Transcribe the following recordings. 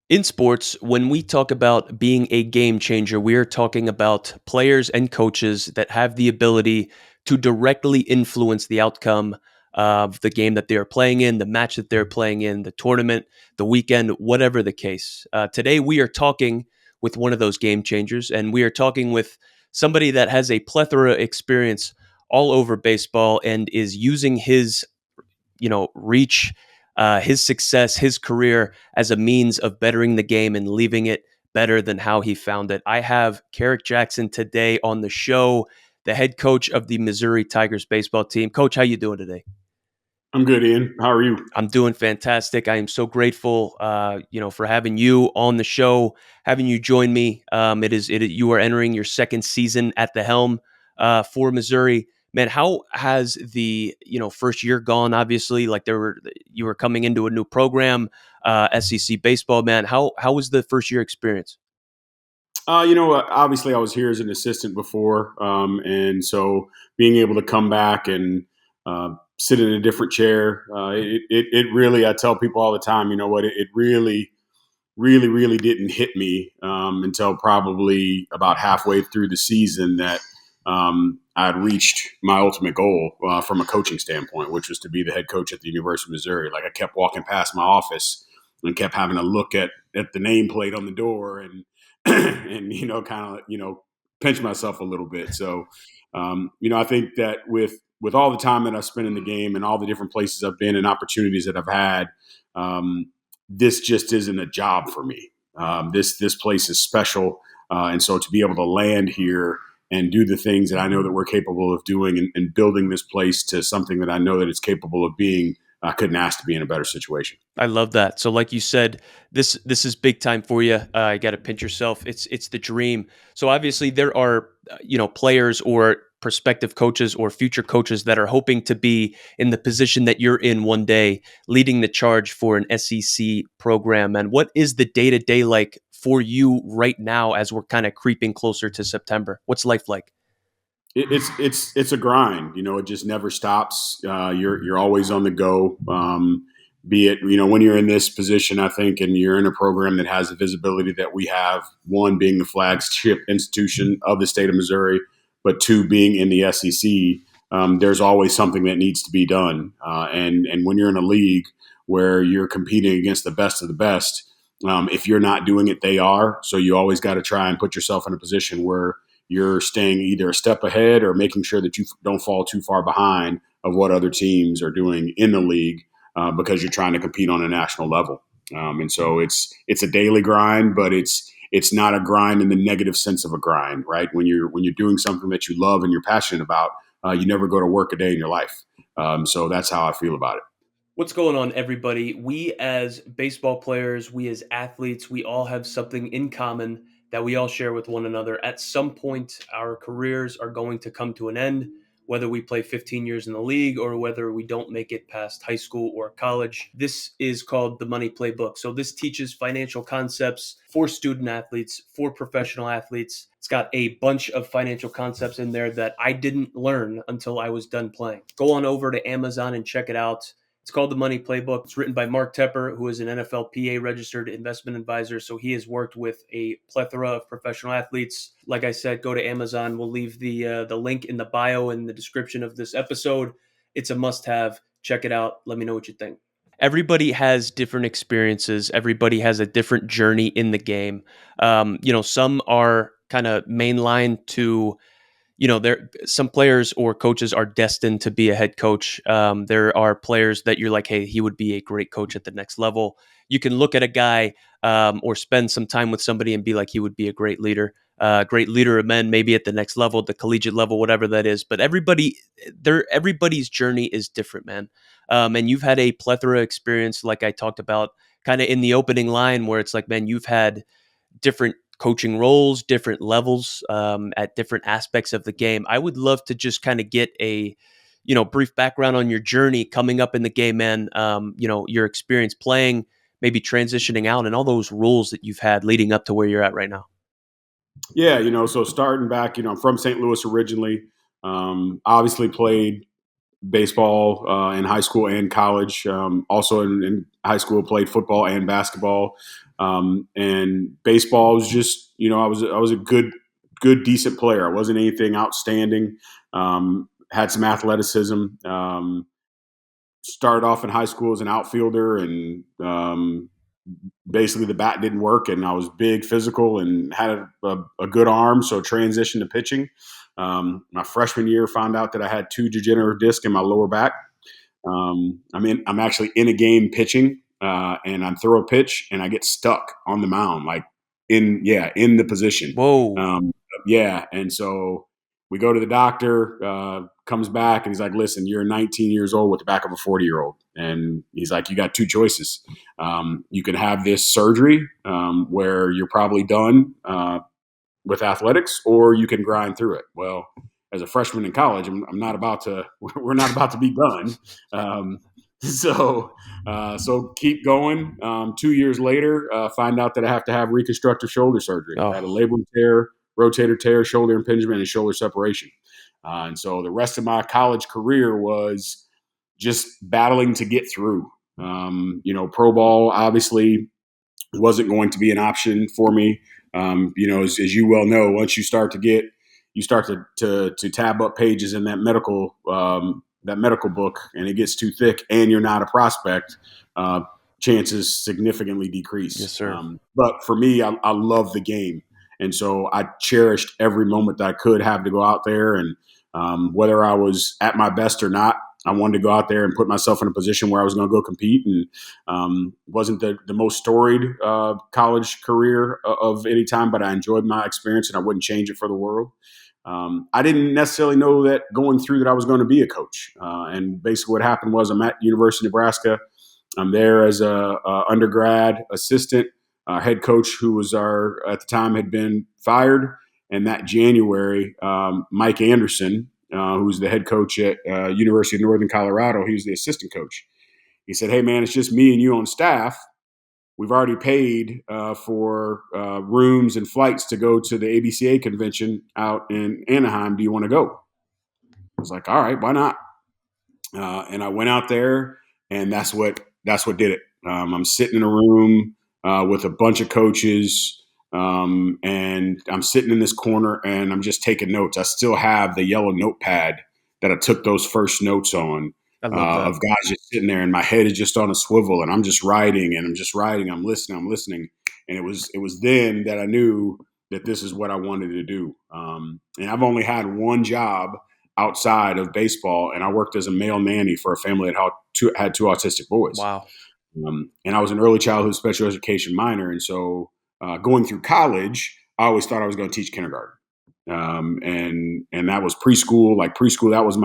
In sports, when we talk about being a game changer, we are talking about players and coaches that have the ability to directly influence the outcome of the game that they are playing in, the match that they're playing in, the tournament, the weekend, whatever the case. Today, we are talking with one of those game changers, and we are talking with somebody that has a plethora of experience all over baseball and is using his reach, his success, his career as a means of bettering the game and leaving it better than how he found it. I have Kerrick Jackson today on the show, the head coach of the Missouri Tigers baseball team. Coach, how you doing today? I'm good, Ian. How are you? I'm doing fantastic. I am so grateful, for having you on the show, having you join me. You are entering your second season at the helm for Missouri. Man, how has the first year gone? Obviously, you were coming into a new program, SEC baseball. Man, how was the first year experience? Obviously, I was here as an assistant before, and so being able to come back and sit in a different chair, it really. I tell people all the time, you know what? It really, really, really didn't hit me until probably about halfway through the season that I'd reached my ultimate goal from a coaching standpoint, which was to be the head coach at the University of Missouri. Like I kept walking past my office and kept having to look at the nameplate on the door and and kind of pinch myself a little bit. So I think that with all the time that I've spent in the game and all the different places I've been and opportunities that I've had, um, this just isn't a job for me. This place is special, and so to be able to land here and do the things that I know that we're capable of doing and building this place to something that I know that it's capable of being, I couldn't ask to be in a better situation. I love that. So, like you said, this is big time for you. You got to pinch yourself. It's the dream. So obviously, there are players or prospective coaches or future coaches that are hoping to be in the position that you're in one day, leading the charge for an SEC program. And what is the day to day like for you right now as we're kind of creeping closer to September? What's life like? It's a grind. It just never stops. You're always on the go. Be it when you're in this position, I think, and you're in a program that has the visibility that we have. One being the flagship institution of the state of Missouri, but two being in the SEC. There's always something that needs to be done. And when you're in a league where you're competing against the best of the best, if you're not doing it, they are. So you always got to try and put yourself in a position where you're staying either a step ahead or making sure that you don't fall too far behind of what other teams are doing in the league because you're trying to compete on a national level. And so it's a daily grind, but it's not a grind in the negative sense of a grind, right? When you're doing something that you love and you're passionate about, you never go to work a day in your life. So that's how I feel about it. What's going on, everybody? We, as baseball players, we, as athletes, we all have something in common that we all share with one another. At some point, our careers are going to come to an end, whether we play 15 years in the league or whether we don't make it past high school or college. This is called the Money Playbook. So, this teaches financial concepts for student athletes, for professional athletes. It's got a bunch of financial concepts in there that I didn't learn until I was done playing. Go on over to Amazon and check it out. It's called The Money Playbook. It's written by Mark Tepper, who is an NFLPA registered investment advisor. So he has worked with a plethora of professional athletes. Like I said, go to Amazon. We'll leave the link in the bio and the description of this episode. It's a must-have. Check it out. Let me know what you think. Everybody has different experiences. Everybody has a different journey in the game. Some are kind of mainline to there some players or coaches are destined to be a head coach. There are players that you're like, hey, he would be a great coach at the next level. You can look at a guy or spend some time with somebody and be like, he would be a great leader of men, maybe at the next level, the collegiate level, whatever that is. But everybody's journey is different, man. And you've had a plethora of experience, like I talked about, kind of in the opening line, where it's like, man, you've had different coaching roles, different levels at different aspects of the game. I would love to just kind of get a brief background on your journey coming up in the game, man. Your experience playing, maybe transitioning out, and all those roles that you've had leading up to where you're at right now. Yeah, so starting back, I'm from St. Louis originally. Obviously played baseball in high school and college. Also in high school, played football and basketball. And baseball was just, I was a good, decent player. I wasn't anything outstanding. Had some athleticism. Started off in high school as an outfielder, and basically the bat didn't work, and I was big, physical, and had a good arm, so transitioned to pitching. My freshman year, found out that I had 2 degenerative discs in my lower back. I'm actually in a game pitching, and I throw a pitch, and I get stuck on the mound, like in the position. Whoa. Um, yeah, and so we go to the doctor. Comes back, and he's like, "Listen, you're 19 years old with the back of a 40-year-old," and he's like, "You got 2 choices. You can have this surgery, where you're probably done with athletics, or you can grind through it." Well, as a freshman in college, I'm not about to. We're not about to be done. Um, so keep going. 2 years later, find out that I have to have reconstructive shoulder surgery. I had a Oh, labrum tear, rotator tear, shoulder impingement, and shoulder separation. And so the rest of my college career was just battling to get through. Pro ball obviously wasn't going to be an option for me. As you well know, once you start to tab up pages in that medical book, and it gets too thick, and you're not a prospect, uh, chances significantly yes, decrease. sir. But for me, I love the game, and so I cherished every moment that I could have to go out there, and whether I was at my best or not, I wanted to go out there and put myself in a position where I was going to go compete. And wasn't the most storied college career of any time, but I enjoyed my experience, and I wouldn't change it for the world. I didn't necessarily know that going through that I was going to be a coach. And basically what happened was I'm at University of Nebraska. I'm there as a undergrad assistant. Our head coach, who was at the time, had been fired. And that January, Mike Anderson, who's the head coach at University of Northern Colorado, he was the assistant coach. He said, "Hey, man, it's just me and you on staff. We've already paid for rooms and flights to go to the ABCA convention out in Anaheim. Do you want to go?" I was like, "All right, why not?" And I went out there, and that's what did it. I'm sitting in a room with a bunch of coaches, and I'm sitting in this corner, and I'm just taking notes. I still have the yellow notepad that I took those first notes on, I love that. of guys just sitting there, and my head is just on a swivel, and I'm just writing, and I'm just writing. I'm listening, and it was then that I knew that this is what I wanted to do. And I've only had one job outside of baseball, and I worked as a male nanny for a family that had two autistic boys. Wow. And I was an early childhood special education minor, and so going through college, I always thought I was going to teach kindergarten. And that was preschool. Like preschool, that was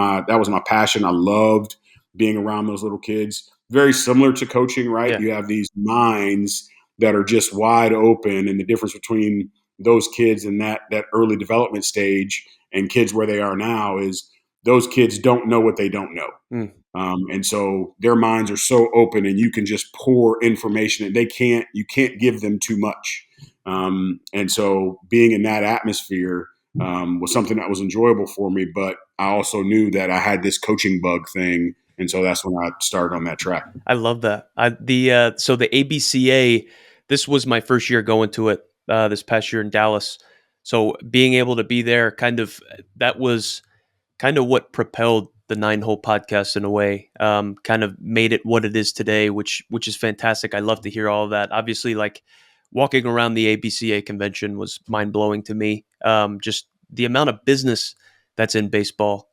my passion. I loved being around those little kids. Very similar to coaching, right? Yeah. You have these minds that are just wide open, and the difference between those kids in that early development stage and kids where they are now is those kids don't know what they don't know. Mm. And so their minds are so open, and you can just pour information, and you can't give them too much. And so being in that atmosphere was something that was enjoyable for me, but I also knew that I had this coaching bug thing. And so that's when I started on that track. I love that. So the ABCA, this was my first year going to it this past year in Dallas. So being able to be there, that was kind of what propelled the Nine Hole podcast in a way. Kind of made it what it is today, which is fantastic. I love to hear all of that. Obviously, like walking around the ABCA convention was mind blowing to me. Just the amount of business that's in baseball.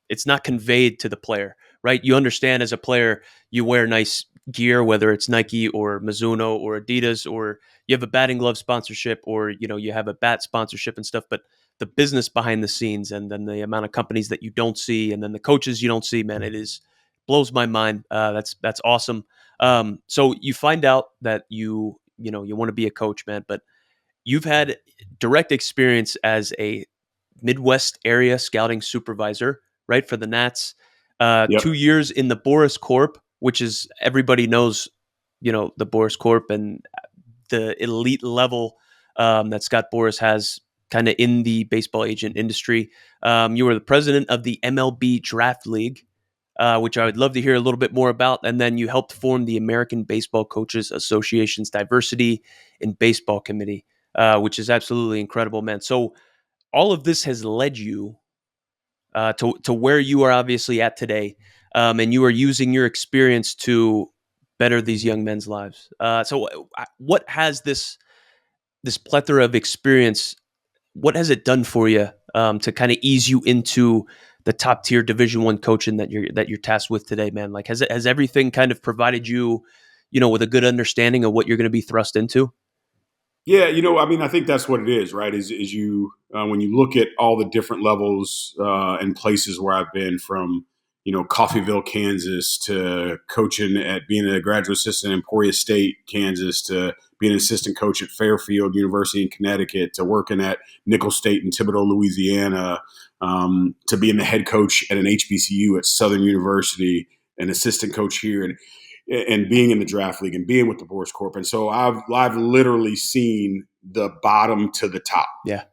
It's not conveyed to the player, right? You understand as a player, you wear nice gear, whether it's Nike or Mizuno or Adidas, or you have a batting glove sponsorship, or you have a bat sponsorship and stuff, but the business behind the scenes, and then the amount of companies that you don't see, and then the coaches you don't see, man, it is blows my mind. That's awesome. So you find out that you want to be a coach, man, but you've had direct experience as a Midwest area scouting supervisor, right, for the Nats. Yep. 2 years in the Boris Corp, which is everybody knows, the Boris Corp and the elite level that Scott Boras has kind of in the baseball agent industry. You were the president of the MLB Draft League. which I would love to hear a little bit more about. And then you helped form the American Baseball Coaches Association's Diversity in Baseball Committee, which is absolutely incredible, man. So all of this has led you to where you are obviously at today, and you are using your experience to better these young men's lives. What has this plethora of experience? What has it done for you to kind of ease you into the top tier Division I coaching that you're tasked with today, man? Like, has everything kind of provided you, with a good understanding of what you're going to be thrust into? Yeah, I mean, I think that's what it is, right? Is you when you look at all the different levels and places where I've been, from Coffeyville, Kansas, to coaching at being a graduate assistant in Emporia State, Kansas, to being an assistant coach at Fairfield University in Connecticut, to working at Nicholls State in Thibodaux, Louisiana, to being the head coach at an HBCU at Southern University, an assistant coach here, and being in the draft league and being with the Boris Corp. And so I've literally seen the bottom to the top. Yeah,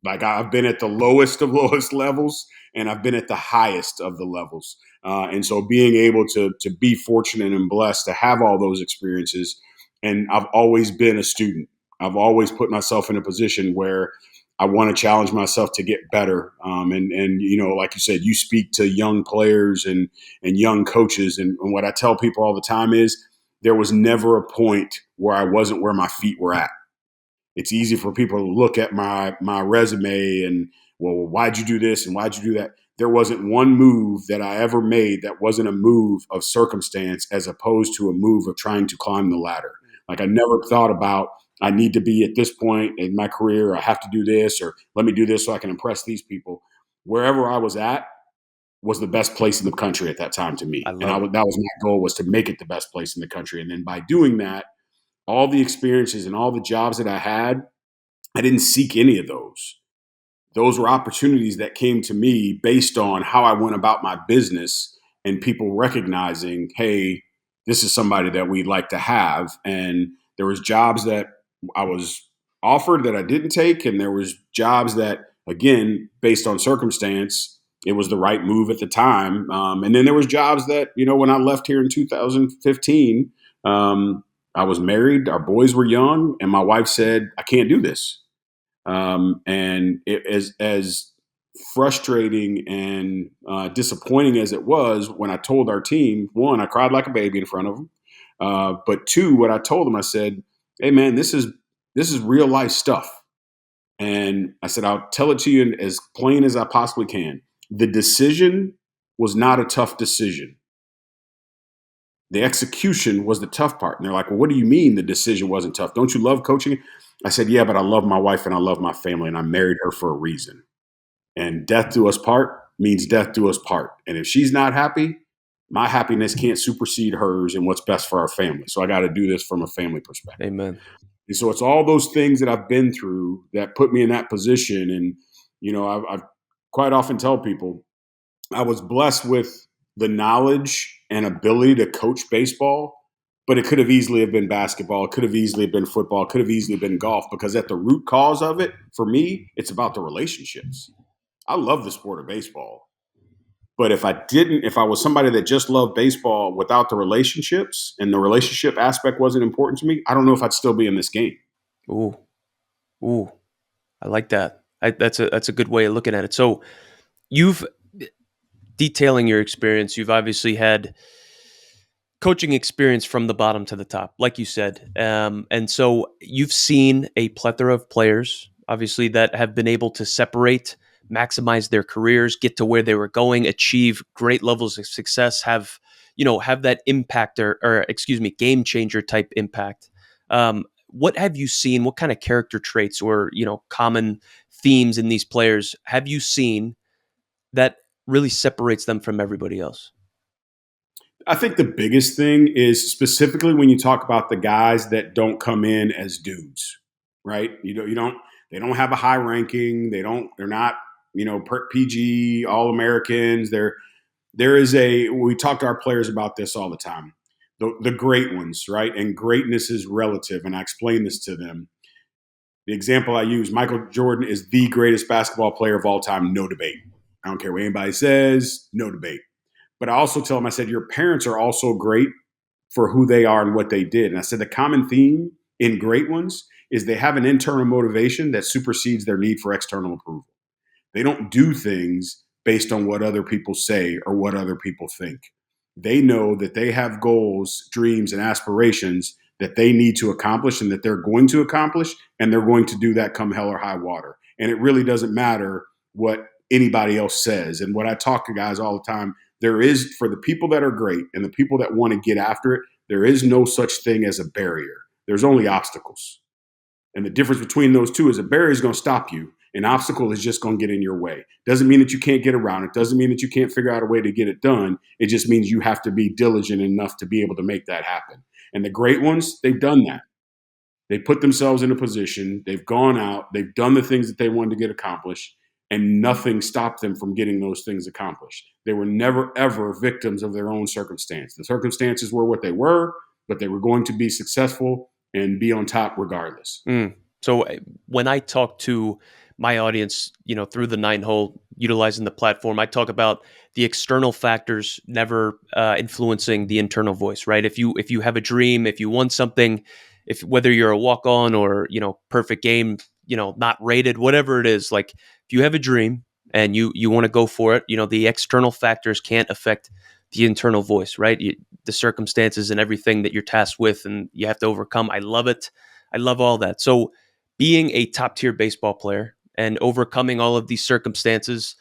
Like, I've been at the lowest of lowest levels, and I've been at the highest of the levels. And so being able to be fortunate and blessed to have all those experiences. And I've always been a student. I've always put myself in a position where I want to challenge myself to get better. And like you said, you speak to young players and young coaches. And what I tell people all the time is there was never a point where I wasn't where my feet were at. It's easy for people to look at my resume and, well, why'd you do this and why'd you do that? There wasn't one move that I ever made that wasn't a move of circumstance as opposed to a move of trying to climb the ladder. Like, I never thought about, I need to be at this point in my career, I have to do this, or let me do this so I can impress these people. Wherever I was at was the best place in the country at that time to I me. And love it. that was my goal, was to make it the best place in the country. And then by doing that, all the experiences and all the jobs that I had, I didn't seek any of those. Those were opportunities that came to me based on how I went about my business and people recognizing, hey, this is somebody that we'd like to have. And there was jobs that I was offered that I didn't take, and there was jobs that, again, based on circumstance, it was the right move at the time. And then there was jobs that, when I left here in 2015, I was married, our boys were young, and my wife said, I can't do this. And it, as frustrating and disappointing as it was, when I told our team, one, I cried like a baby in front of them. But two, what I told them, I said, "Hey, man, this is real life stuff." And I said, "I'll tell it to you as plain as I possibly can. The decision was not a tough decision. The execution was the tough part." And they're like, "Well, what do you mean the decision wasn't tough? Don't you love coaching?" I said, "Yeah, but I love my wife and I love my family, and I married her for a reason. And death do us part means death do us part. And if she's not happy, my happiness can't supersede hers and what's best for our family. So I got to do this from a family perspective." Amen. And so it's all those things that I've been through that put me in that position. And, I've quite often tell people I was blessed with the knowledge and ability to coach baseball, but it could have easily have been basketball. It could have easily been football. It could have easily been golf, because at the root cause of it, for me, it's about the relationships. I love the sport of baseball. But if I was somebody that just loved baseball without the relationships, and the relationship aspect wasn't important to me, I don't know if I'd still be in this game. Ooh, ooh, I like that. That's a good way of looking at it. So you've detailing your experience. You've obviously had coaching experience from the bottom to the top, like you said. And so you've seen a plethora of players, obviously, that have been able to separate, maximize their careers, get to where they were going, achieve great levels of success, have that impact or excuse me, game changer type impact. What have you seen? What kind of character traits or, common themes in these players have you seen that really separates them from everybody else? I think the biggest thing is, specifically when you talk about the guys that don't come in as dudes, right? They don't have a high ranking. They're not, PG All Americans. We talk to our players about this all the time. The great ones, right? And greatness is relative. And I explain this to them. The example I use, Michael Jordan is the greatest basketball player of all time, no debate. I don't care what anybody says, no debate. But I also tell them, I said, your parents are also great for who they are and what they did. And I said, the common theme in great ones is they have an internal motivation that supersedes their need for external approval. They don't do things based on what other people say or what other people think. They know that they have goals, dreams, and aspirations that they need to accomplish and that they're going to accomplish, and they're going to do that come hell or high water. And it really doesn't matter what anybody else says. And what I talk to guys all the time, there is, for the people that are great and the people that want to get after it, there is no such thing as a barrier. There's only obstacles. And the difference between those two is a barrier is going to stop you. An obstacle is just going to get in your way. Doesn't mean that you can't get around it. Doesn't mean that you can't figure out a way to get it done. It just means you have to be diligent enough to be able to make that happen. And the great ones, they've done that. They put themselves in a position. They've gone out. They've done the things that they wanted to get accomplished, and nothing stopped them from getting those things accomplished. They were never, ever victims of their own circumstance. The circumstances were what they were, but they were going to be successful and be on top regardless. So when I talk to my audience, through the 9-hole, utilizing the platform, I talk about the external factors never influencing the internal voice, right? If you have a dream, if you want something, if whether you're a walk on or perfect game, not rated, whatever it is, like if you have a dream and you want to go for it, the external factors can't affect the internal voice, right? The circumstances and everything that you're tasked with, and you have to overcome. I love it. I love all that. So being a top tier baseball player and overcoming all of these circumstances,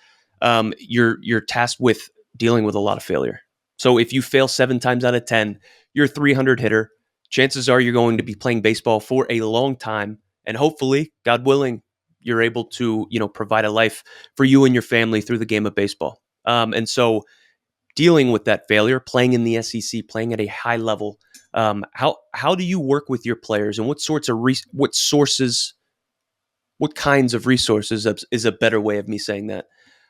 you're tasked with dealing with a lot of failure. So if you fail 7 times out of 10, you're a 300 hitter. Chances are you're going to be playing baseball for a long time, and hopefully, God willing, you're able to provide a life for you and your family through the game of baseball. And so, dealing with that failure, playing in the SEC, playing at a high level, how do you work with your players, and what sorts of what kinds of resources is a better way of me saying that?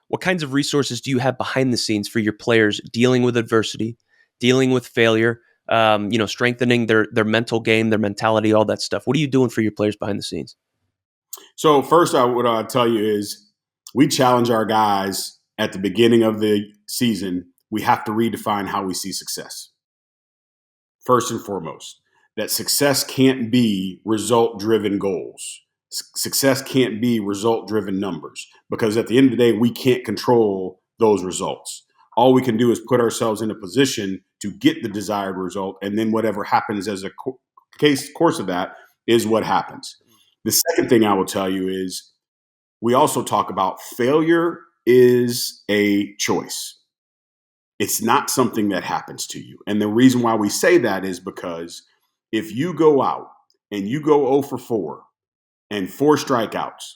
What kinds of resources do you have behind the scenes for your players dealing with adversity, dealing with failure, strengthening their mental game, their mentality, all that stuff? What are you doing for your players behind the scenes? So first, what I'll tell you is we challenge our guys at the beginning of the season. We have to redefine how we see success. First and foremost, that success can't be result-driven goals. Success can't be result-driven numbers, because at the end of the day, we can't control those results. All we can do is put ourselves in a position to get the desired result, and then whatever happens as a course of that is what happens. The second thing I will tell you is we also talk about failure is a choice. It's not something that happens to you. And the reason why we say that is because if you go out and you go 0 for 4 and 4 strikeouts,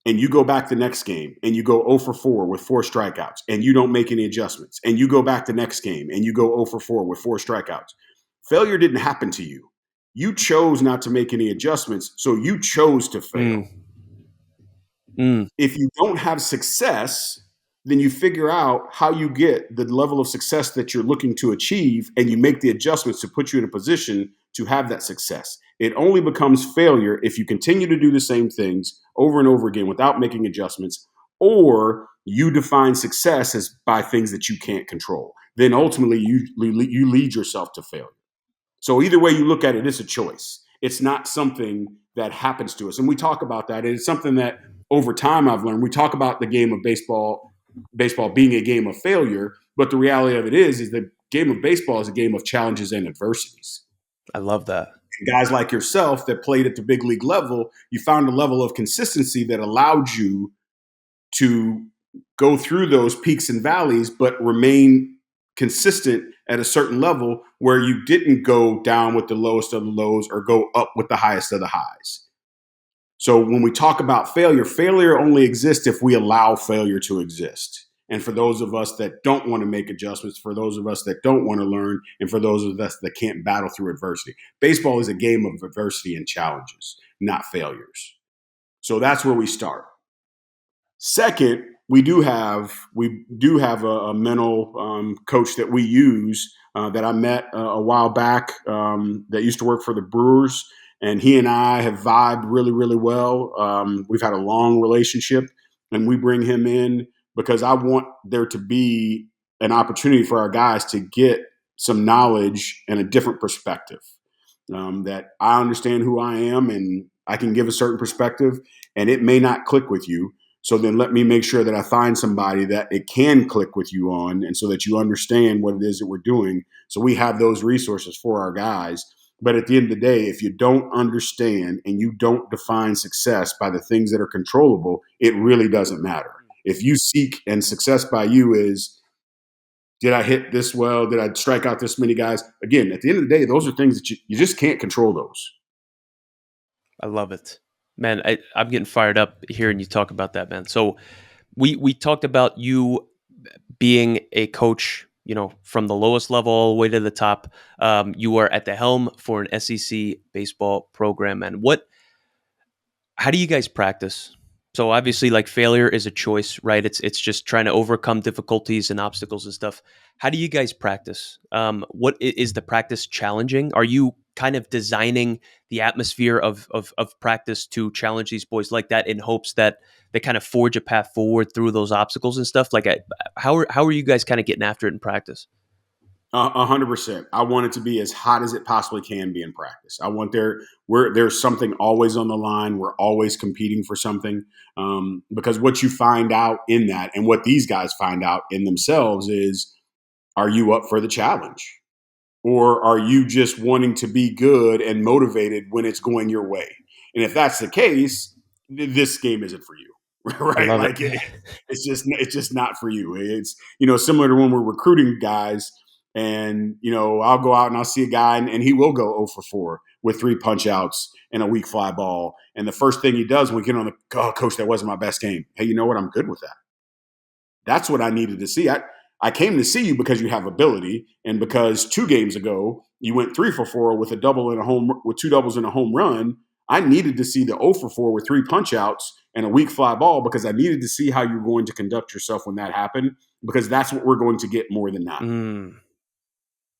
and you go back the next game and you go 0 for 4 with 4 strikeouts, and you don't make any adjustments, and you go back the next game and you go 0 for 4 with 4 strikeouts, failure didn't happen to you. You chose not to make any adjustments, so you chose to fail. If you don't have success, then you figure out how you get the level of success that you're looking to achieve, and you make the adjustments to put you in a position to have that success. It only becomes failure if you continue to do the same things over and over again without making adjustments, or you define success as by things that you can't control. Then ultimately you lead yourself to failure. So either way you look at it, it's a choice. It's not something that happens to us. And we talk about that. And it's something that over time I've learned. We talk about the game of baseball being a game of failure, but the reality of it is the game of baseball is a game of challenges and adversities. I love that. And guys like yourself that played at the big league level, you found a level of consistency that allowed you to go through those peaks and valleys, but remain consistent at a certain level where you didn't go down with the lowest of the lows or go up with the highest of the highs. So when we talk about failure, failure only exists if we allow failure to exist. And for those of us that don't want to make adjustments, for those of us that don't want to learn, and for those of us that can't battle through adversity, baseball is a game of adversity and challenges, not failures. So that's where we start. Second, we do have a mental coach that we use that I met a while back that used to work for the Brewers, and he and I have vibed really, really well. We've had a long relationship, and we bring him in because I want there to be an opportunity for our guys to get some knowledge and a different perspective. That I understand who I am and I can give a certain perspective, and it may not click with you. So then let me make sure that I find somebody that it can click with you on, and so that you understand what it is that we're doing. So we have those resources for our guys. But at the end of the day, if you don't understand and you don't define success by the things that are controllable, it really doesn't matter. If you seek, and success by you is, did I hit this well? Did I strike out this many guys? Again, at the end of the day, those are things that you just can't control those. I love it, man. I'm getting fired up hearing you talk about that, man. So we talked about you being a coach, from the lowest level all the way to the top. You are at the helm for an SEC baseball program, man. How do you guys practice? So obviously, like, failure is a choice, right? It's just trying to overcome difficulties and obstacles and stuff. How do you guys practice? What is the practice challenging? Are you kind of designing the atmosphere of practice to challenge these boys like that in hopes that they kind of forge a path forward through those obstacles and stuff? Like, how are you guys kind of getting after it in practice? 100%. I want it to be as hot as it possibly can be in practice. I want there's something always on the line. We're always competing for something, because what you find out in that, and what these guys find out in themselves, is, are you up for the challenge? Or are you just wanting to be good and motivated when it's going your way? And if that's the case, this game isn't for you, I right? love it. Like it's just not for you. It's similar to when we're recruiting guys, and I'll go out and I'll see a guy, and he will go 0 for 4 with 3 punch outs and a weak fly ball. And the first thing he does when we get on coach, that wasn't my best game. Hey, you know what? I'm good with that. That's what I needed to see. I came to see you because you have ability, and because 2 games ago you went 3 for 4 with with 2 doubles and a home run. I needed to see the 0 for 4 with 3 punch outs and a weak fly ball, because I needed to see how you're going to conduct yourself when that happened, because that's what we're going to get more than not. Mm,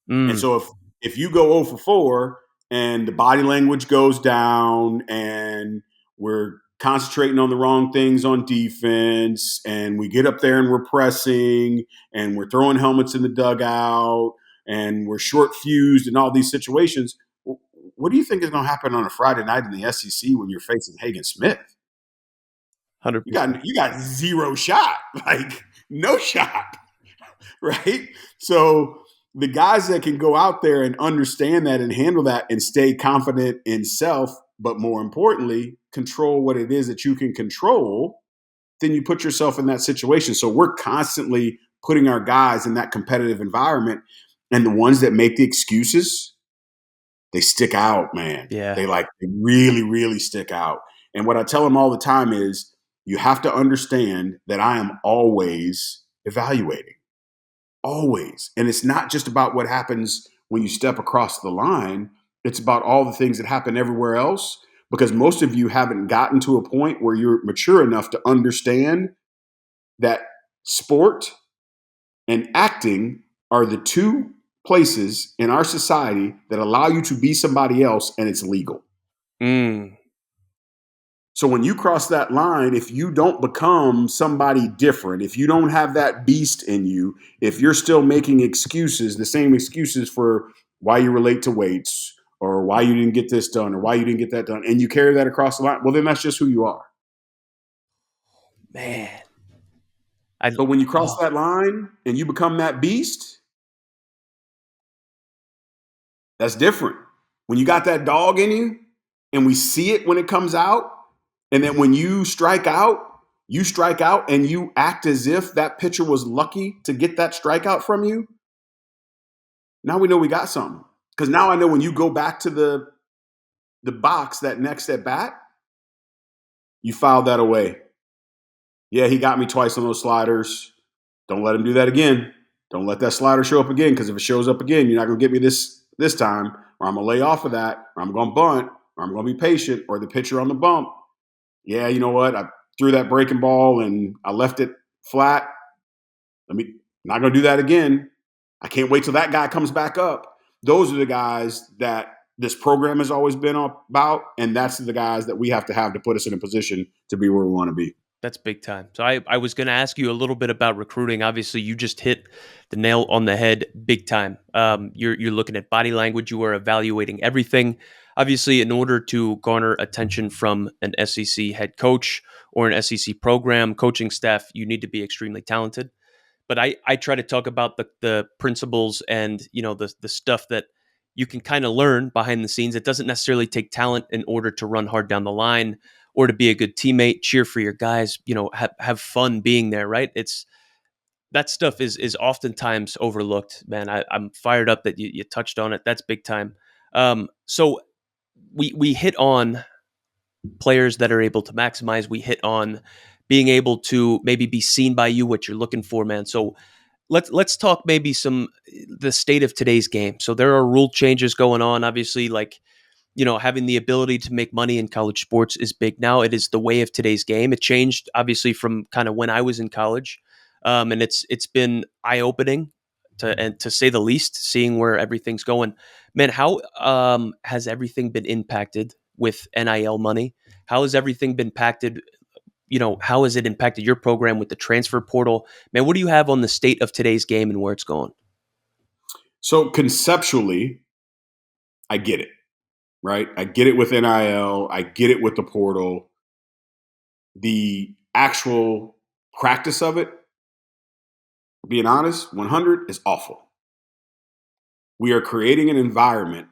And mm. so if you go 0 for 4 and the body language goes down, and we're concentrating on the wrong things on defense, and we get up there and we're pressing, and we're throwing helmets in the dugout, and we're short fused in all these situations, what do you think is going to happen on a Friday night in the SEC when you're facing Hagen Smith? You 100%. got you got zero shot, like no shot. Right? So the guys that can go out there and understand that and handle that and stay confident in self, but more importantly, control what it is that you can control, then you put yourself in that situation. So we're constantly putting our guys in that competitive environment. And the ones that make the excuses, they stick out, man. Yeah. They really, really stick out. And what I tell them all the time is, you have to understand that I am always evaluating. Always. And it's not just about what happens when you step across the line. It's about all the things that happen everywhere else, because most of you haven't gotten to a point where you're mature enough to understand that sport and acting are the 2 places in our society that allow you to be somebody else, and it's legal. Mm. So when you cross that line, if you don't become somebody different, if you don't have that beast in you, if you're still making excuses, the same excuses for why you relate to weights, or why you didn't get this done, or why you didn't get that done, and you carry that across the line, well, then that's just who you are. Man. I So when you cross oh, that line and you become that beast, that's different. When you got that dog in you, and we see it when it comes out, and then when you strike out and you act as if that pitcher was lucky to get that strikeout from you. Now we know we got something. Because now I know when you go back to the box that next at bat, you filed that away. Yeah, he got me twice on those sliders. Don't let him do that again. Don't let that slider show up again, because if it shows up again, you're not going to get me this time, or I'm going to lay off of that, or I'm going to bunt, or I'm going to be patient, or the pitcher on the bump. Yeah, you know what? I threw that breaking ball and I left it flat. Not going to do that again. I can't wait till that guy comes back up. Those are the guys that this program has always been about, and that's the guys that we have to put us in a position to be where we want to be. That's big time. So I was going to ask you a little bit about recruiting. Obviously, you just hit the nail on the head big time. You're looking at body language. You are evaluating everything. Obviously, in order to garner attention from an SEC head coach or an SEC program coaching staff, you need to be extremely talented. But I try to talk about the principles and the stuff that you can kind of learn behind the scenes. It doesn't necessarily take talent in order to run hard down the line or to be a good teammate, cheer for your guys, have fun being there, right? It's that stuff is oftentimes overlooked, man. I'm fired up that you touched on it. That's big time. So we hit on players that are able to maximize. We hit on being able to maybe be seen by you, what you're looking for, man. So let's talk maybe some the state of today's game. So there are rule changes going on, obviously, like having the ability to make money in college sports is big now. It is the way of today's game. It changed obviously from kind of when I was in college, and it's been eye opening to say the least. Seeing where everything's going, man. How has everything been impacted with NIL money? How has everything been impacted? How has it impacted your program with the transfer portal? Man, what do you have on the state of today's game and where it's going? So conceptually, I get it, right? I get it with NIL. I get it with the portal. The actual practice of it, being honest, 100 is awful. We are creating an environment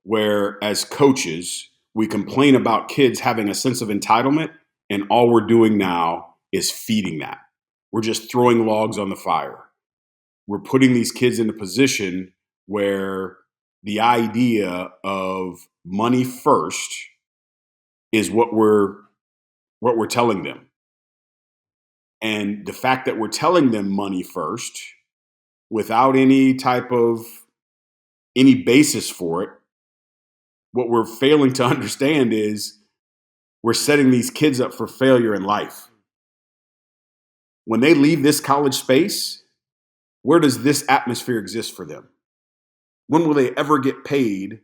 where, as coaches, we complain about kids having a sense of entitlement, and all we're doing now is feeding that. We're just throwing logs on the fire. We're putting these kids in a position where the idea of money first is what we're telling them. And the fact that we're telling them money first without any type of any basis for it, what we're failing to understand is we're setting these kids up for failure in life. When they leave this college space, where does this atmosphere exist for them? When will they ever get paid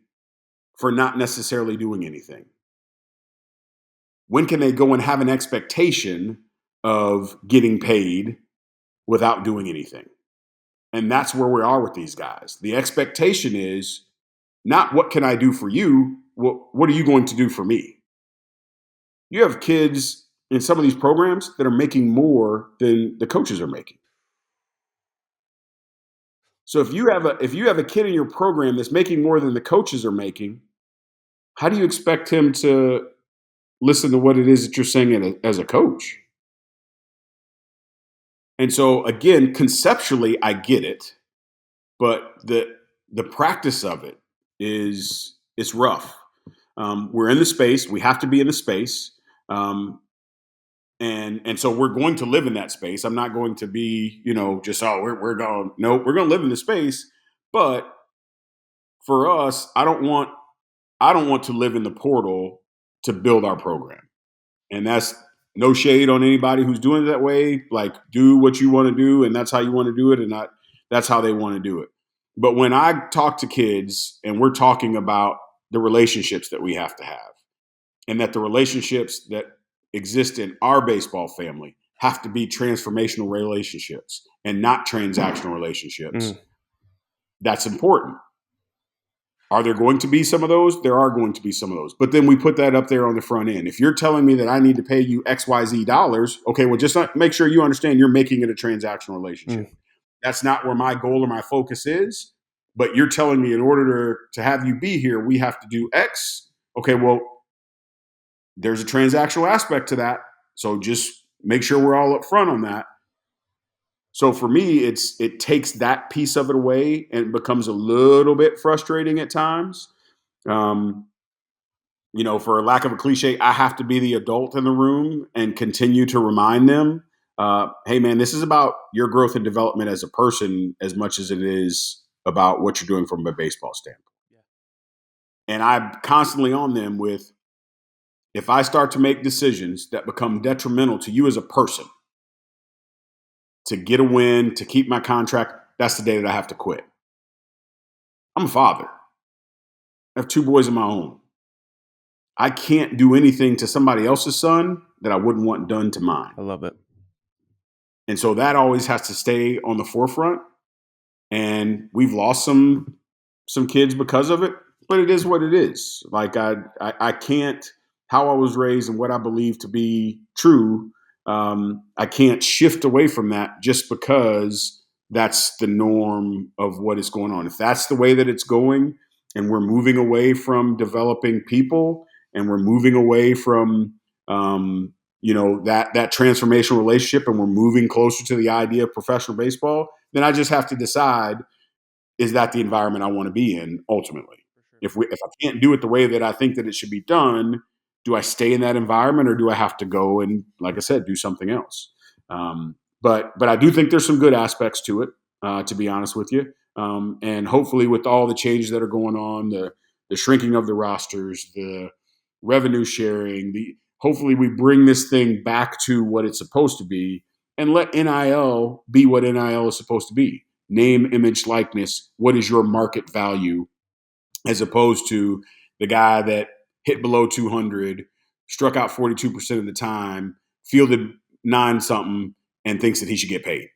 for not necessarily doing anything? When can they go and have an expectation of getting paid without doing anything? And that's where we are with these guys. The expectation is not what can I do for you? What are you going to do for me? You have kids in some of these programs that are making more than the coaches are making. So if you have a kid in your program that's making more than the coaches are making, how do you expect him to listen to what it is that you're saying as a coach? And so again, conceptually, I get it, but the practice of it is it's rough. We're in the space. We have to be in the space. And so we're going to live in that space. I'm not going to be, just we're going. No, we're going to live in the space. But for us, I don't want to live in the portal to build our program. And that's no shade on anybody who's doing it that way. Like, do what you want to do, and that's how you want to do it, and that's how they want to do it. But when I talk to kids and we're talking about the relationships that we have to have, and that the relationships that exist in our baseball family have to be transformational relationships and not transactional relationships, that's important. Are there going to be some of those? There are going to be some of those. But then we put that up there on the front end. If you're telling me that I need to pay you XYZ dollars, okay, well, just make sure you understand you're making it a transactional relationship. That's not where my goal or my focus is. But you're telling me in order to have you be here, we have to do X. Okay, well, there's a transactional aspect to that. So just make sure we're all up front on that. So for me, it takes that piece of it away and it becomes a little bit frustrating at times. For lack of a cliche, I have to be the adult in the room and continue to remind them, hey, man, this is about your growth and development as a person as much as it is about what you're doing from a baseball standpoint. Yeah. And I'm constantly on them with, if I start to make decisions that become detrimental to you as a person, to get a win, to keep my contract, that's the day that I have to quit. I'm a father. I have 2 boys of my own. I can't do anything to somebody else's son that I wouldn't want done to mine. I love it. And so that always has to stay on the forefront. And we've lost some kids because of it, but it is what it is. Like I can't, how I was raised and what I believe to be true. I can't shift away from that just because that's the norm of what is going on. If that's the way that it's going, and we're moving away from developing people, and we're moving away from that transformational relationship, and we're moving closer to the idea of professional baseball, then I just have to decide, is that the environment I want to be in ultimately? If I can't do it the way that I think that it should be done, do I stay in that environment, or do I have to go and, like I said, do something else? But I do think there's some good aspects to it, to be honest with you. And hopefully, with all the changes that are going on, the shrinking of the rosters, the revenue sharing, hopefully we bring this thing back to what it's supposed to be, and let NIL be what NIL is supposed to be. Name, image, likeness. What is your market value, as opposed to the guy that hit below 200, struck out 42% of the time, fielded 9-something, and thinks that he should get paid.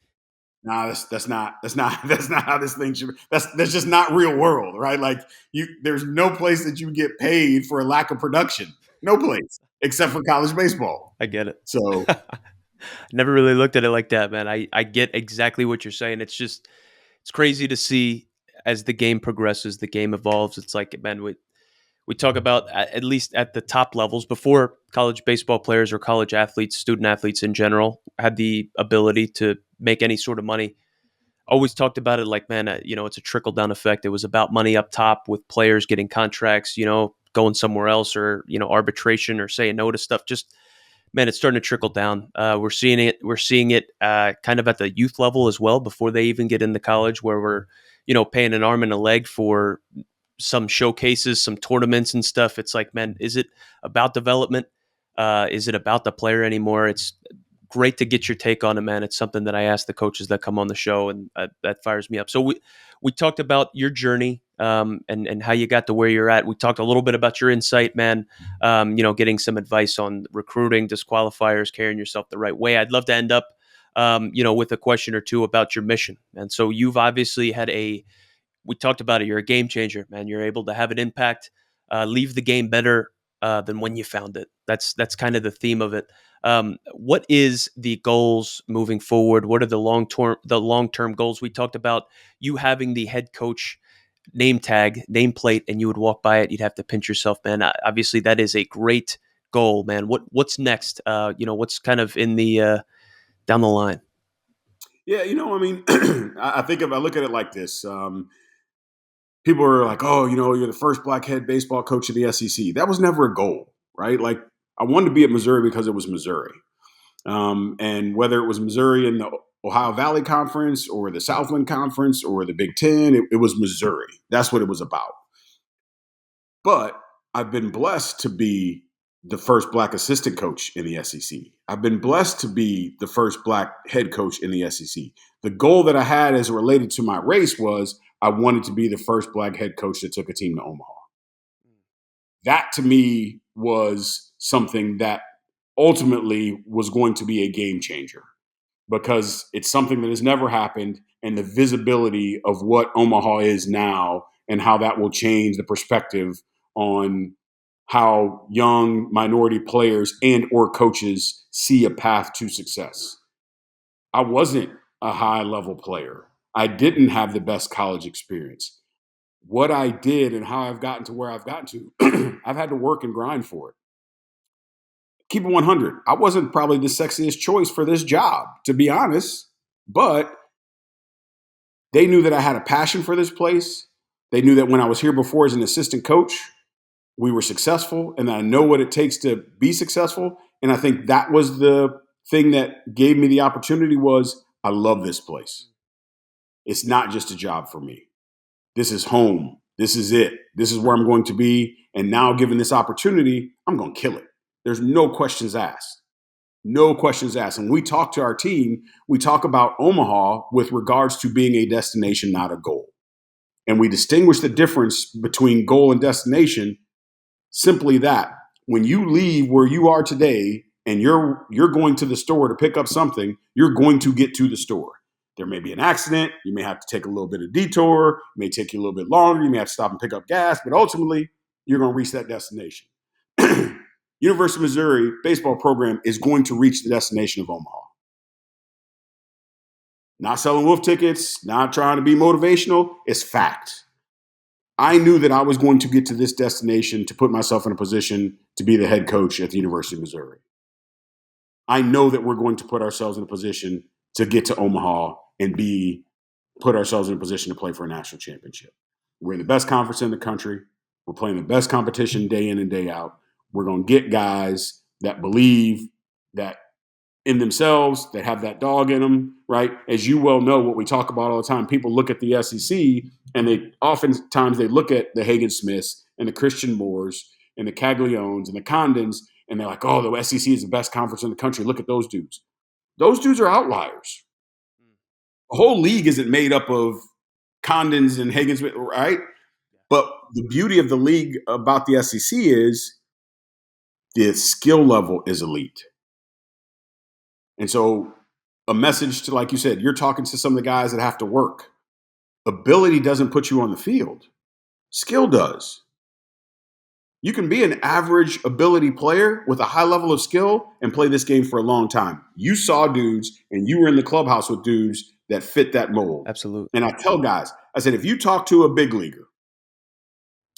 No, that's not how this thing should be. That's just not real world, right? Like, there's no place that you get paid for a lack of production. No place except for college baseball. I get it. So Never really looked at it like that, man. I get exactly what you're saying. It's crazy to see as the game progresses, the game evolves. It's like, man, we talk about, at least at the top levels, before college baseball players or college athletes, student athletes in general, had the ability to make any sort of money. Always talked about it like, man, it's a trickle down effect. It was about money up top with players getting contracts, going somewhere else, or arbitration, or saying no to stuff. Just, man, it's starting to trickle down. We're seeing it. We're seeing it kind of at the youth level as well, before they even get into college, where we're paying an arm and a leg for some showcases, some tournaments and stuff. It's like, man, is it about development? Is it about the player anymore? It's great to get your take on it, man. It's something that I ask the coaches that come on the show, and that fires me up. So we talked about your journey, and how you got to where you're at. We talked a little bit about your insight, man. Getting some advice on recruiting, disqualifiers, carrying yourself the right way. I'd love to end up, with a question or two about your mission. And so you've obviously had we talked about it. You're a game changer, man. You're able to have an impact, leave the game better than when you found it. That's kind of the theme of it. What is the goals moving forward? What are the long term goals? We talked about you having the head coach nameplate, and you would walk by it. You'd have to pinch yourself, man. Obviously, that is a great goal, man. What's next? What's kind of in the down the line? yeah, I mean, I think if I look at it like this. People are like, oh, you're the first black head baseball coach of the SEC. That was never a goal, right? Like, I wanted to be at Missouri because it was Missouri. And whether it was Missouri in the Ohio Valley Conference or the Southland Conference or the Big Ten, it was Missouri. That's what it was about. But I've been blessed to be the first black assistant coach in the SEC. I've been blessed to be the first black head coach in the SEC. The goal that I had as related to my race was I wanted to be the first black head coach that took a team to Omaha. That to me was something that ultimately was going to be a game changer, because it's something that has never happened, and the visibility of what Omaha is now and how that will change the perspective on how young minority players and or coaches see a path to success. I wasn't a high level player. I didn't have the best college experience. What I did and how I've gotten to where I've gotten to, I've had to work and grind for it. Keep it 100. I wasn't probably the sexiest choice for this job, to be honest, but they knew that I had a passion for this place. They knew that when I was here before as an assistant coach, we were successful, and I know what it takes to be successful. And I think that was the thing that gave me the opportunity. Was I love this place. It's not just a job for me. This is home. This is it. This is where I'm going to be. And now, given this opportunity, I'm going to kill it. There's no questions asked. No questions asked. And we talk to our team, we talk about Omaha with regards to being a destination, not a goal. And we distinguish the difference between goal and destination. Simply that. When you leave where you are today and you're going to the store to pick up something, you're going to get to the store. There may be an accident. You may have to take a little bit of detour. It may take you a little bit longer. You may have to stop and pick up gas, but ultimately, you're going to reach that destination. University of Missouri baseball program is going to reach the destination of Omaha. Not selling wolf tickets, not trying to be motivational. It's fact. I knew that I was going to get to this destination to put myself in a position to be the head coach at the University of Missouri. I know that we're going to put ourselves in a position to get to Omaha and put ourselves in a position to play for a national championship. We're in the best conference in the country. We're playing the best competition day in and day out. We're going to get guys that believe that in themselves, that have that dog in them, right? As you well know, what we talk about all the time, people look at the SEC and they oftentimes they look at the Hagen Smiths and the Christian Moores and the Cagliones and the Condons, and they're like, oh, the SEC is the best conference in the country. Look at those dudes. Those dudes are outliers. The whole league isn't made up of Condons and Hagen Smith, right? But the beauty of the league about the SEC is the skill level is elite. And so a message to, like you said, you're talking to some of the guys that have to work. Ability doesn't put you on the field. Skill does. You can be an average ability player with a high level of skill and play this game for a long time. You saw dudes and you were in the clubhouse with dudes that fit that mold. Absolutely. And I tell guys, I said, if you talk to a big leaguer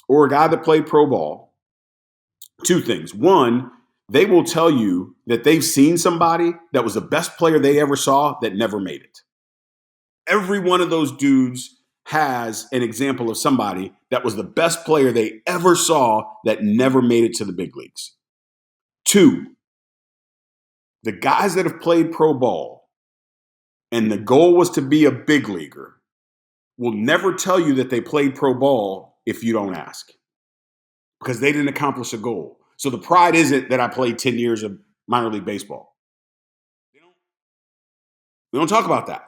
or a guy that played pro ball, two things. One, they will tell you that they've seen somebody that was the best player they ever saw that never made it. Every one of those dudes has an example of somebody that was the best player they ever saw that never made it to the big leagues. Two, the guys that have played pro ball and the goal was to be a big leaguer will never tell you that they played pro ball if you don't ask, because they didn't accomplish a goal. So the pride isn't that I played 10 years of minor league baseball. We don't talk about that.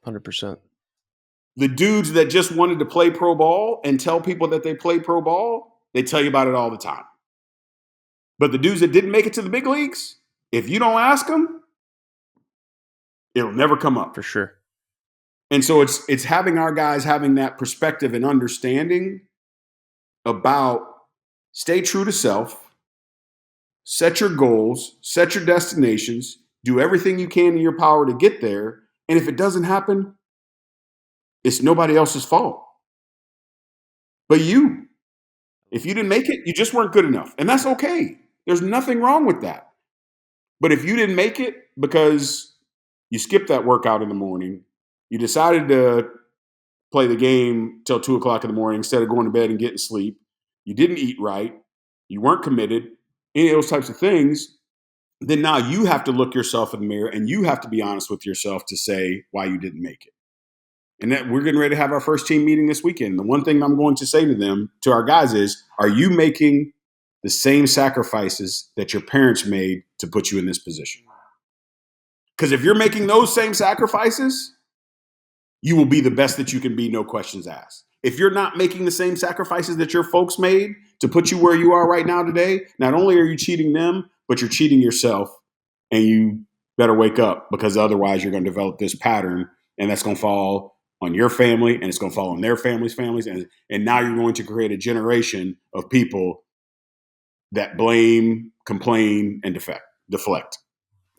100%. The dudes that just wanted to play pro ball and tell people that they played pro ball, they tell you about it all the time. But the dudes that didn't make it to the big leagues, if you don't ask them, it'll never come up. For sure. And so it's having our guys having that perspective and understanding about stay true to self, set your goals, set your destinations, do everything you can in your power to get there. And if it doesn't happen, it's nobody else's fault but you. If you didn't make it, you just weren't good enough. And that's okay. There's nothing wrong with that. But if you didn't make it because you skipped that workout in the morning, you decided to play the game till 2 o'clock in the morning instead of going to bed and getting sleep, you didn't eat right, you weren't committed, any of those types of things, then now you have to look yourself in the mirror and you have to be honest with yourself to say why you didn't make it. And that we're getting ready to have our first team meeting this weekend. The one thing I'm going to say to them, to our guys, is, are you making the same sacrifices that your parents made to put you in this position? Because if you're making those same sacrifices, you will be the best that you can be, no questions asked. If you're not making the same sacrifices that your folks made to put you where you are right now today, not only are you cheating them, but you're cheating yourself, and you better wake up, because otherwise you're going to develop this pattern, and that's going to fall on your family, and it's going to fall on their families, and now you're going to create a generation of people that blame, complain, and deflect.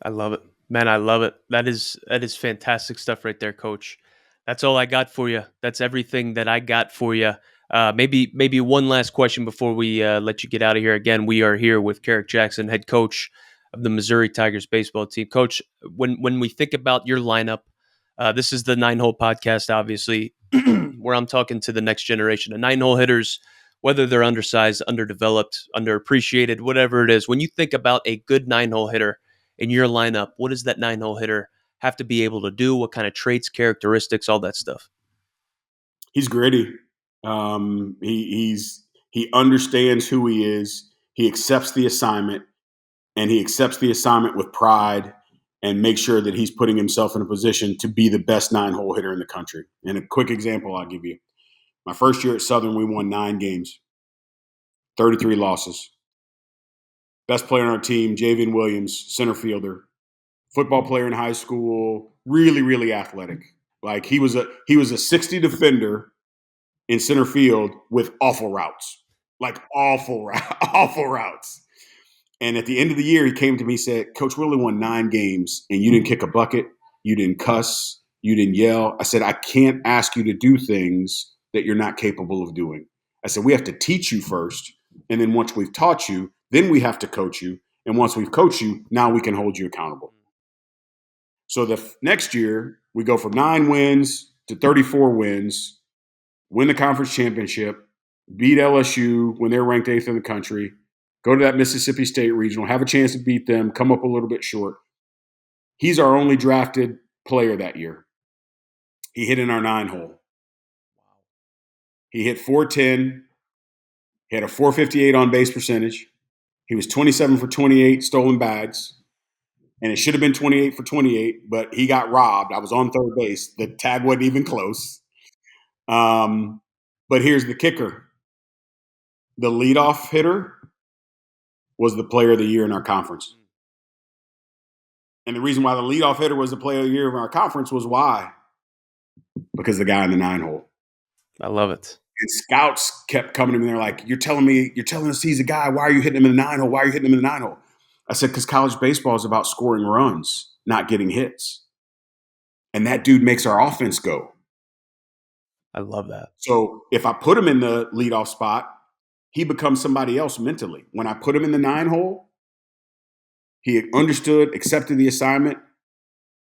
I love it, man. I love it. That is fantastic stuff right there, Coach. That's all I got for you. That's everything that I got for you. Maybe one last question before we let you get out of here. Again, we are here with Kerrick Jackson, head coach of the Missouri Tigers baseball team. Coach, when we think about your lineup, this is the 9-hole podcast, obviously, where I'm talking to the next generation of 9-hole hitters, whether they're undersized, underdeveloped, underappreciated, whatever it is. When you think about a good 9-hole hitter in your lineup, what does that 9-hole hitter have to be able to do? What kind of traits, characteristics, all that stuff? He's gritty. He understands who he is. He accepts the assignment, and he accepts the assignment with pride, and make sure that he's putting himself in a position to be the best 9-hole hitter in the country. And a quick example I'll give you. My first year at Southern, we won 9 games, 33 losses. best player on our team, Javian Williams, center fielder, football player in high school, really, really athletic. Like he was a 60 defender in center field with awful routes, like awful routes. And at the end of the year, he came to me and said, Coach, we only won 9 games and you didn't kick a bucket. You didn't cuss. You didn't yell. I said, I can't ask you to do things that you're not capable of doing. I said, we have to teach you first. And then once we've taught you, then we have to coach you. And once we've coached you, now we can hold you accountable. So the next year, we go from 9 wins to 34 wins, win the conference championship, beat LSU when they're ranked 8th in the country, go to that Mississippi State regional, have a chance to beat them, come up a little bit short. He's our only drafted player that year. He hit in our 9-hole. He hit 410. He had a 458 on base percentage. He was 27 for 28 stolen bags. And it should have been 28 for 28, but he got robbed. I was on third base. The tag wasn't even close. But here's the kicker. The leadoff hitter was the player of the year in our conference. And the reason why the leadoff hitter was the player of the year in our conference was why? Because the guy in the 9-hole. I love it. And scouts kept coming to me. They're like, you're telling us he's a guy. Why are you hitting him in the 9-hole? Why are you hitting him in the 9-hole? I said, because college baseball is about scoring runs, not getting hits. And that dude makes our offense go. I love that. So if I put him in the leadoff spot, he becomes somebody else mentally. When I put him in the 9-hole, he understood, accepted the assignment,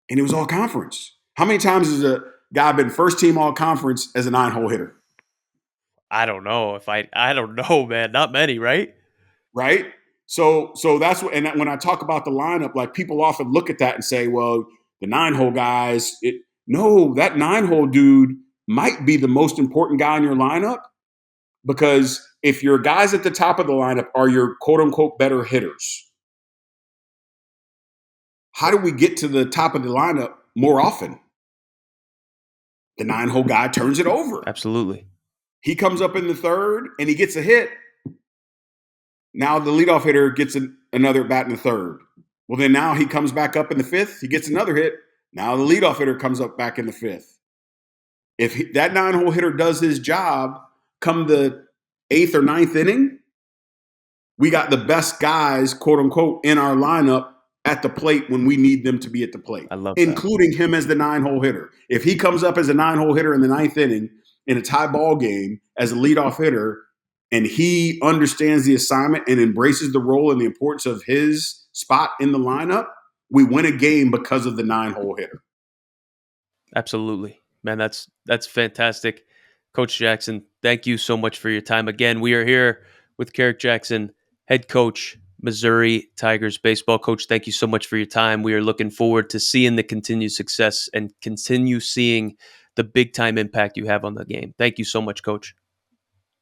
and it was all conference. How many times has a guy been first team all conference as a 9-hole hitter? I don't know I don't know, man. Not many, right? Right? So that's what, and when I talk about the lineup, like people often look at that and say, well, the 9-hole guys, no, that 9-hole dude might be the most important guy in your lineup, because if your guys at the top of the lineup are your quote unquote better hitters, how do we get to the top of the lineup more often? The 9-hole guy turns it over. Absolutely. He comes up in the third and he gets a hit. Now the leadoff hitter gets another bat in the third. Well, then now he comes back up in the 5th. He gets another hit. Now the leadoff hitter comes up back in the 5th. If that 9-hole hitter does his job, come the 8th or 9th inning, we got the best guys, quote unquote, in our lineup at the plate when we need them to be at the plate. I love including him as the 9-hole hitter. If he comes up as a 9-hole hitter in the 9th inning in a tie ball game as a leadoff hitter, and he understands the assignment and embraces the role and the importance of his spot in the lineup, we win a game because of the 9-hole hitter. Absolutely. Man, that's fantastic. Coach Jackson, thank you so much for your time. Again, we are here with Kerrick Jackson, head coach, Missouri Tigers baseball. Coach, thank you so much for your time. We are looking forward to seeing the continued success and continue seeing the big time impact you have on the game. Thank you so much, Coach.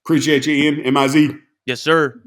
Appreciate you, Ian. MIZ. Yes, sir.